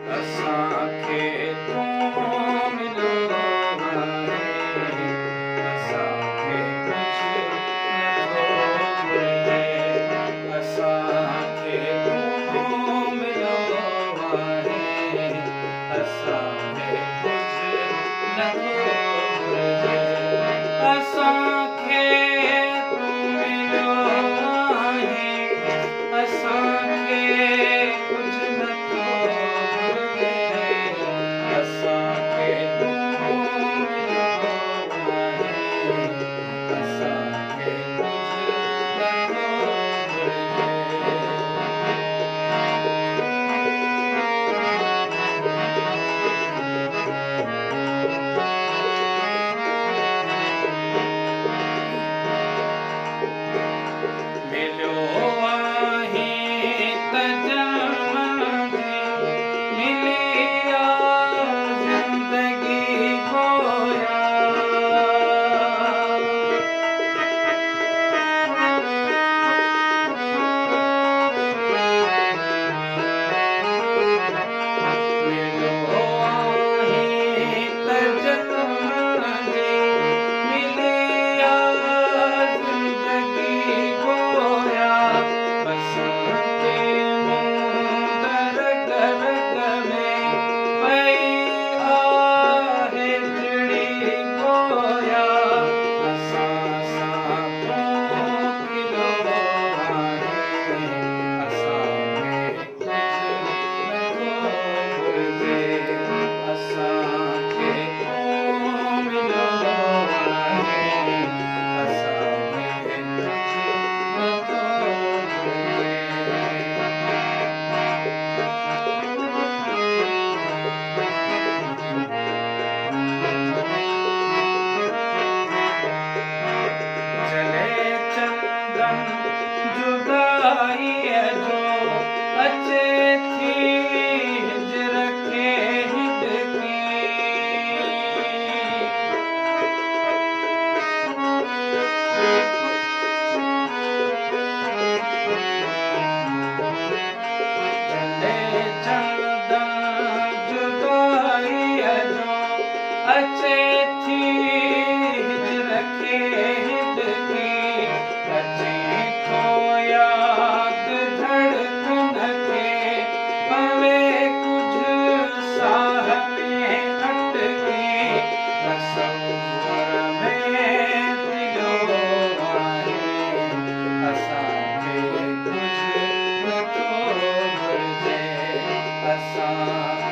असांखे तूं मिलियो आहे, असांखे कुझु नथो घुरिजे। असांखे तूं मिलियो आहे, असांखे कुझु नथो घुरिजे। असांखे तूं मिलियो आहे, असांखे कुझु नथो घुरिजे। असांखे तूं मिलियो आहे, असांखे कुझु नथो घुरिजे। मिलियो आहे त जनम जी मिली आ ज़िंदगी गोया। मिलियो आहे त जनम जी मिली आ ज़िंदगी गोया। बसंते मुंदर गर्ग में पई आहे चिड़ी गोया। असां सां तूं खिलियो आहे, असांखे कुझु नथो घुरिजे। असांखे तूं मिलियो आहे, असांखे कुझु नथो घुरिजे। जले चंदन जुदाईअ जो अचे थी हिजर खे हिॾकी। जले चंदन जुदाईअ जो अचे थी हिजर खे हिॾकी। अचे थो याद धड़कन खे पवे कुझु साह में अटके। तसव्वुर में पियो आहे, असांखे कुझु नथो घुरिजे। असां